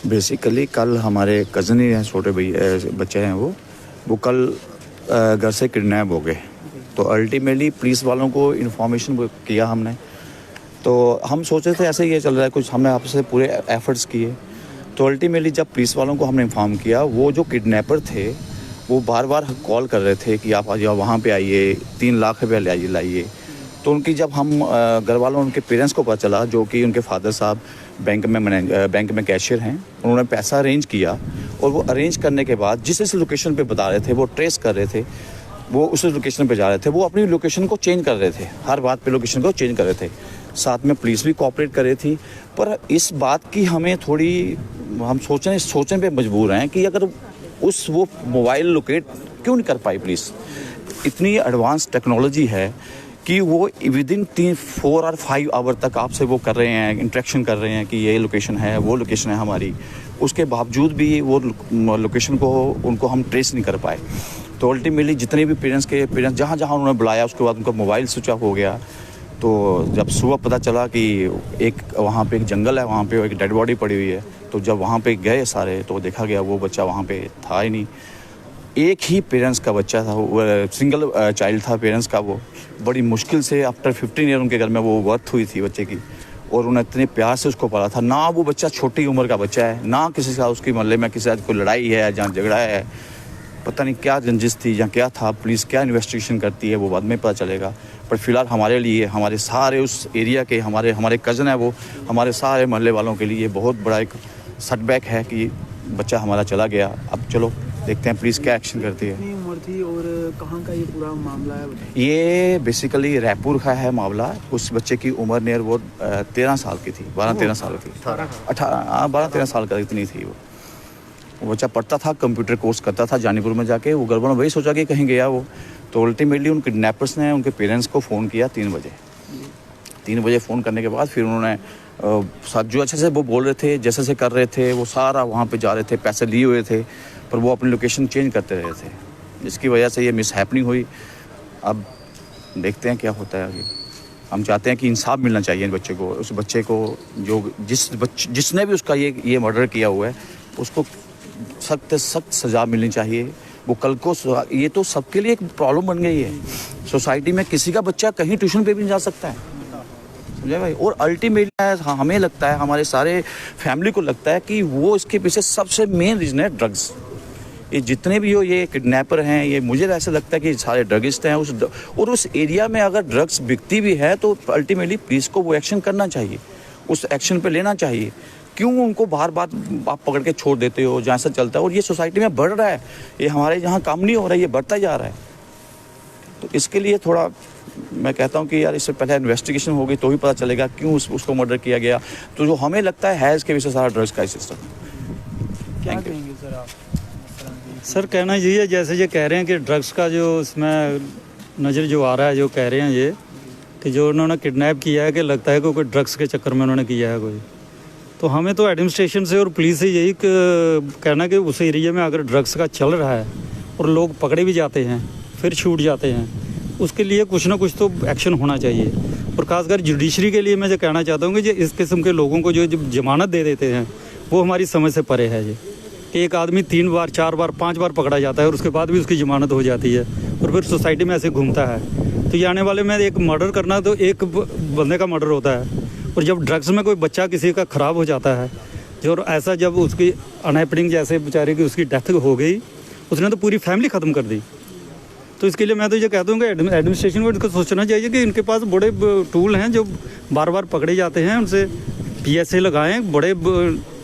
Basically कल हमारे cousin ही हैं, छोटे बच्चे हैं, वो कल घर से किडनैप हो गए। तो अल्टीमेटली पुलिस वालों को इन्फॉर्मेशन किया हमने, तो हम सोचे थे ऐसे ही ये चल रहा है कुछ, हमने आपसे पूरे एफर्ट्स किए। तो अल्टीमेटली जब पुलिस वालों को हमने इन्फॉर्म किया, वो जो किडनैपर थे वो बार बार कॉल कर रहे थे कि आप आ जाओ, वहाँ पे आइए, 3 लाख रुपये लाइए। तो उनकी जब हम घर वालों, उनके पेरेंट्स को पता चला, जो कि उनके फादर साहब बैंक में कैशियर हैं, उन्होंने पैसा अरेंज किया। और वो अरेंज करने के बाद जिस लोकेशन पे बता रहे थे, वो ट्रेस कर रहे थे, वो उस लोकेशन पे जा रहे थे, वो अपनी लोकेशन को चेंज कर रहे थे, हर बात पे लोकेशन को चेंज कर रहे थे। साथ में पुलिस भी कोऑपरेट कर रही थी। पर इस बात की हमें थोड़ी, हम सोचने पे मजबूर हैं कि अगर वो मोबाइल लोकेट क्यों नहीं कर पाई पुलिस। इतनी एडवांस टेक्नोलॉजी है कि वो विदिन 4 और 5 आवर तक आपसे वो कर रहे हैं, इंटरेक्शन कर रहे हैं कि ये लोकेशन है, वो लोकेशन है हमारी। उसके बावजूद भी वो लोकेशन को उनको हम ट्रेस नहीं कर पाए। तो अल्टीमेटली जितने भी पेरेंट्स जहाँ उन्होंने बुलाया, उसके बाद उनका मोबाइल स्विच ऑफ हो गया। तो जब सुबह पता चला कि वहाँ पे एक जंगल है, वहाँ पे एक डेड बॉडी पड़ी हुई है, तो जब वहाँ पे गए सारे, तो देखा गया वो बच्चा वहाँ पे था ही नहीं। एक ही पेरेंट्स का बच्चा था, वो सिंगल चाइल्ड था पेरेंट्स का। वो बड़ी मुश्किल से आफ्टर 15 ईयर उनके घर में वो बर्थ हुई थी बच्चे की, और उन्हें इतने प्यार से उसको पाला था। ना वो बच्चा छोटी उम्र का बच्चा है, ना किसी का उसकी मोहल्ले में किसी कोई लड़ाई है, जहाँ झगड़ा है, पता नहीं क्या रंजिश थी या क्या था। पुलिस क्या इन्वेस्टिगेशन करती है वो बाद में पता चलेगा। पर फिलहाल हमारे लिए, हमारे सारे उस एरिया के हमारे कज़न है, वो हमारे सारे मोहल्ले वालों के लिए बहुत बड़ा एक सेटबैक है कि बच्चा हमारा चला गया। अब चलो देखते हैं पुलिस क्या एक्शन करती है। कितनी उम्र थी और कहाँ का ये पूरा मामला है? ये बेसिकली रायपुर का है मामला। उस बच्चे की उम्र नियर वो 13 साल की थी, 12-13 साल की, 12-13 साल का इतनी थी। वो बच्चा पढ़ता था, कंप्यूटर कोर्स करता था जानीपुर में जाके। वो गड़बड़ वही सोचा कि कहीं गया वो। तो अल्टीमेटली उन किडनैपर्स ने उनके पेरेंट्स को फ़ोन किया 3 बजे। 3 बजे फ़ोन करने के बाद फिर उन्होंने साथ जो अच्छे से वो बोल रहे थे, जैसे कर रहे थे, वो सारा वहाँ पे जा रहे थे, पैसे लिए हुए थे, पर वो अपनी लोकेशन चेंज करते रहे थे, जिसकी वजह से ये मिस हैपनिंग हुई। अब देखते हैं क्या होता है आगे। हम चाहते हैं कि इंसाफ मिलना चाहिए बच्चे को, उस बच्चे को जो जिसने भी उसका ये मर्डर किया हुआ है, उसको सख्त सज़ा मिलनी चाहिए। वो कल को, ये तो सबके लिए एक प्रॉब्लम बन गई है सोसाइटी में। किसी का बच्चा कहीं ट्यूशन पे भी नहीं जा सकता है, समझे भाई। और अल्टीमेटली हमें लगता है, हमारे सारे फैमिली को लगता है कि वो इसके पीछे सबसे मेन रीज़न है ड्रग्स। ये जितने भी हो ये किडनैपर हैं, ये मुझे ऐसा लगता है कि सारे ड्रगिस्ट हैं। उस एरिया में अगर ड्रग्स बिकती भी है तो अल्टीमेटली पुलिस को वो एक्शन करना चाहिए, उस एक्शन पे लेना चाहिए। क्यों उनको बार बार आप पकड़ के छोड़ देते हो, जहाँ से चलता है। और ये सोसाइटी में बढ़ रहा है, ये हमारे यहाँ काम नहीं हो रहा है, ये बढ़ता जा रहा है। तो इसके लिए थोड़ा मैं कहता हूँ कि यार इससे पहले इन्वेस्टिगेशन होगी तो ही पता चलेगा क्यों उसको मर्डर किया गया। तो जो हमें लगता है इसके पीछे सारा ड्रग्स का सिस्टम। क्या कहेंगे सर आप? सर कहना यही है, जैसे ये कह रहे हैं कि ड्रग्स का जो इसमें नज़र जो आ रहा है, जो कह रहे हैं ये कि जो उन्होंने किडनैप किया है, कि लगता है कि कोई ड्रग्स के चक्कर में उन्होंने किया है कोई। तो हमें तो एडमिनिस्ट्रेशन से और पुलिस से यही कहना कि उस एरिया में अगर ड्रग्स का चल रहा है और लोग पकड़े भी जाते हैं फिर छूट जाते हैं, उसके लिए कुछ ना कुछ तो एक्शन होना चाहिए। और ख़ासकर जुडिशरी के लिए मैं जो कहना चाहता हूँ कि इस किस्म के लोगों को जो जमानत दे देते हैं वो हमारी समझ से परे है। ये कि एक आदमी 3 बार 4 बार 5 बार पकड़ा जाता है और उसके बाद भी उसकी जमानत हो जाती है और फिर सोसाइटी में ऐसे घूमता है। तो ये आने वाले में एक मर्डर करना तो एक बंदे का मर्डर होता है, और जब ड्रग्स में कोई बच्चा किसी का ख़राब हो जाता है, जो ऐसा जब उसकी अनहैपनिंग जैसे बेचारे की उसकी डेथ हो गई, उसने तो पूरी फैमिली ख़त्म कर दी। तो इसके लिए मैं तो ये कहता हूँ कि एडमिनिस्ट्रेशन को इनको सोचना चाहिए कि इनके पास बड़े टूल हैं जो बार बार पकड़े जाते हैं, उनसे PSA लगाएं, बड़े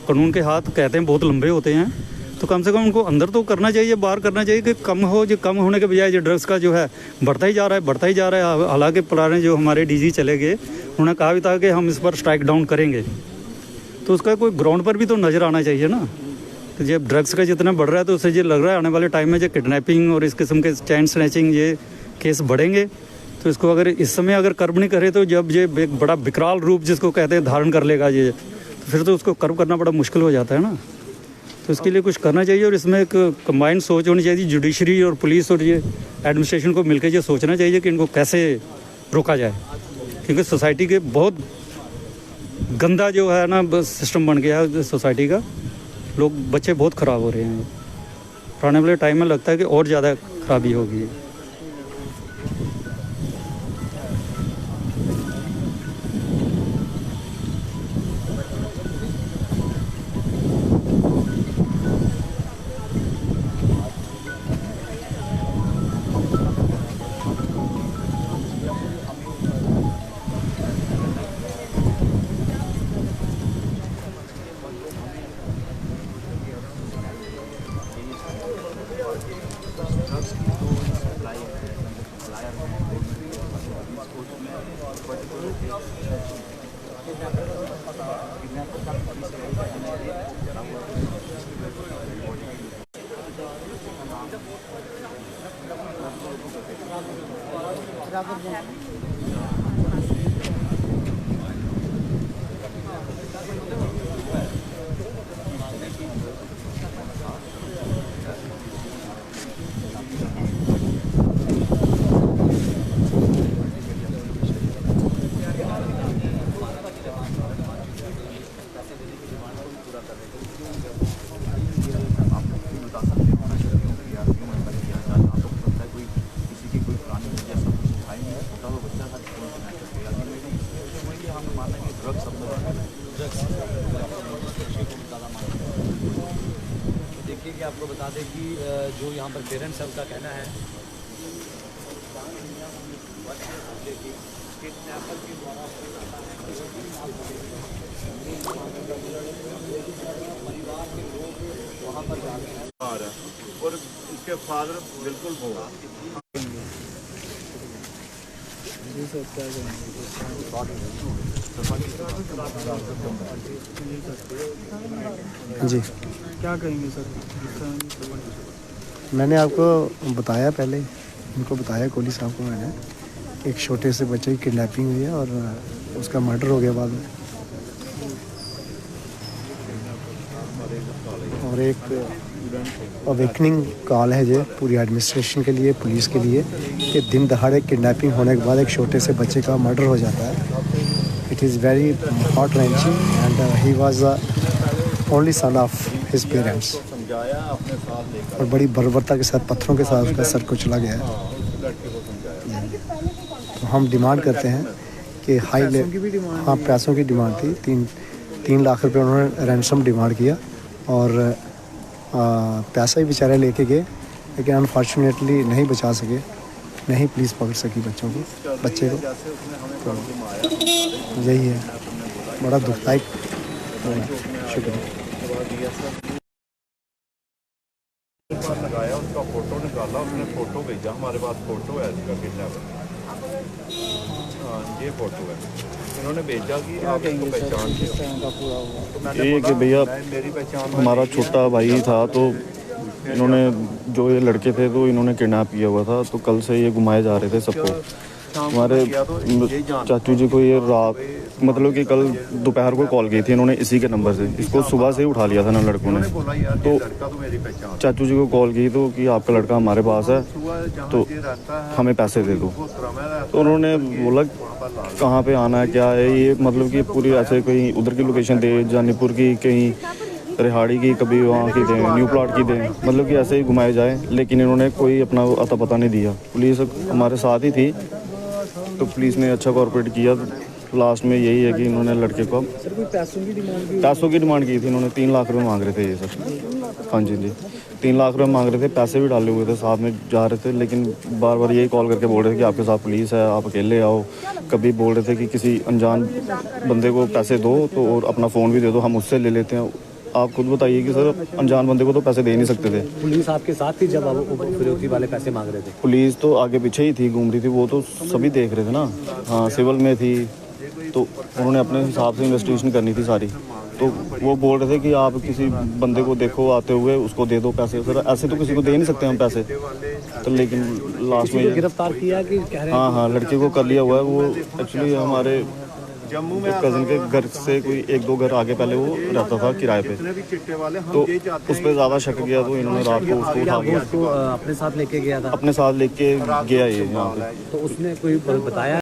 कानून के हाथ कहते हैं बहुत लंबे होते हैं, तो कम से कम उनको अंदर तो करना चाहिए, बाहर करना चाहिए कि कम हो। जो कम होने के बजाय जो ड्रग्स का जो है बढ़ता ही जा रहा है। हालांकि पुराने जो हमारे डीजी चले गए, उन्होंने कहा भी था कि हम इस पर स्ट्राइक डाउन करेंगे, तो उसका कोई ग्राउंड पर भी तो नज़र आना चाहिए ना। तो जब ड्रग्स का जितना बढ़ रहा है तो उससे ये लग रहा है आने वाले टाइम में जो किडनैपिंग और इस किस्म के चैन स्नैचिंग ये केस बढ़ेंगे। तो इसको अगर इस समय अगर कर्ब नहीं करे तो जब ये एक बड़ा विकराल रूप जिसको कहते हैं धारण कर लेगा ये, तो फिर तो उसको कर्ब करना बड़ा मुश्किल हो जाता है ना। तो इसके लिए कुछ करना चाहिए और इसमें एक कंबाइंड सोच होनी चाहिए, जुडिशरी और पुलिस और ये एडमिनिस्ट्रेशन को मिलकर ये सोचना चाहिए कि इनको कैसे रोका जाए, क्योंकि सोसाइटी के बहुत गंदा जो है ना सिस्टम बन गया है सोसाइटी का। लोग बच्चे बहुत ख़राब हो रहे हैं। आने वाले टाइम में लगता है कि और ज़्यादा खराबी होगी। देखिए कि आपको बता दें कि जो यहाँ पर पेरेंट्स है उनका कहना है वहाँ पर जाते हैं और उसके फादर बिल्कुल वो जी सर, क्या जी क्या कहेंगे सर? मैंने आपको बताया पहले, इनको बताया कोहली साहब को मैंने, एक छोटे से बच्चे की किडनैपिंग हुई है और उसका मर्डर हो गया बाद में। और एक अवेकनिंग कॉल है ये पूरी एडमिनिस्ट्रेशन के लिए, पुलिस के लिए, कि दिन दहाड़े किडनैपिंग होने के बाद एक छोटे से बच्चे का मर्डर हो जाता है। It is very heart wrenching and he was the only son of his parents. और बड़ी बर्बरता के साथ पत्थरों के साथ उसका सर कुचला गया है। तो हम डिमांड करते हैं कि हाई हाँ, पैसों की डिमांड थी। 3 लाख रुपए उन्होंने रैंसम डिमांड किया और पैसा ही बेचारे लेके गए, लेकिन अनफॉर्चुनेटली नहीं बचा सके, नहीं पुलिस पकड़ सकी बच्चे को। तो यही है, बड़ा दुखदायक। शुक्रिया। लगाया, उसका फोटो निकाला, उसने फोटो भेजा हमारे पास, फोटो है इसका किडनैपर। हाँ, ये फोटो है, इन्होंने भेजा कि आप इसको पहचान ये कि भैया मेरी पहचान हमारा छोटा भाई था, तो इन्होंने जो ये लड़के थे तो इन्होंने किडनैप किया हुआ था। तो कल से ये घुमाए जा रहे थे सबको। हमारे चाचू जी को ये रात मतलब कि कल दोपहर को कॉल की थी इन्होंने इसी के नंबर से। इसको सुबह से ही उठा लिया था ना लड़कों ने। तो चाचू जी को कॉल की तो कि आपका लड़का हमारे पास है तो हमें पैसे दे दो। तो उन्होंने बोला कहाँ पे आना है, क्या है ये, मतलब कि पूरी ऐसे कहीं उधर की लोकेशन दे, जानीपुर की, कहीं रिहाड़ी की, कभी वहाँ की दें, न्यू प्लाट की दें, मतलब कि ऐसे ही घुमाए जाए। लेकिन इन्होंने कोई अपना अता पता नहीं दिया। पुलिस हमारे साथ ही थी तो पुलिस ने अच्छा कॉर्पोरेट किया। लास्ट में यही है कि इन्होंने लड़के को सर कोई पैसों की डिमांड की थी। इन्होंने 3 लाख रुपए मांग रहे थे ये सर। हाँ जी जी, 3 लाख रुपए मांग रहे थे। पैसे भी डाले हुए थे, साथ में जा रहे थे, लेकिन बार बार यही कॉल करके बोल रहे थे कि आपके साथ पुलिस है, आप अकेले आओ। कभी बोल रहे थे कि किसी अनजान बंदे को पैसे दो तो और अपना फ़ोन भी दे दो, हम उससे ले लेते हैं। आप खुद बताइए कि सर अनजान बंदे को तो पैसे दे नहीं सकते थे। पुलिस आपके साथ थी जब आप फिरौती वाले पैसे मांग रहे थे? पुलिस तो आगे पीछे ही थी, घूम रही थी, वो तो सभी देख रहे थे ना। हाँ, सिविल में थी, तो उन्होंने अपने हिसाब से इन्वेस्टिगेशन करनी थी सारी। तो वो बोल रहे थे कि आप किसी बंदे को देखो आते हुए, उसको दे दो पैसे। सर ऐसे तो किसी को दे नहीं सकते हम पैसे। तो लेकिन लास्ट में गिरफ्तार किया कि कह रहे हैं? हाँ, लड़के को कर लिया हुआ है। वो एक्चुअली हमारे कज़न के घर से कोई 1-2 घर आगे पहले वो रहता था किराए पे, तो उस पर ज़्यादा शक गया, तो इन्होंने रात को उसको उठा लिया। उसको अपने साथ लेके गया था? अपने साथ लेके गया ये यहाँ पे। तो उसने कोई बताया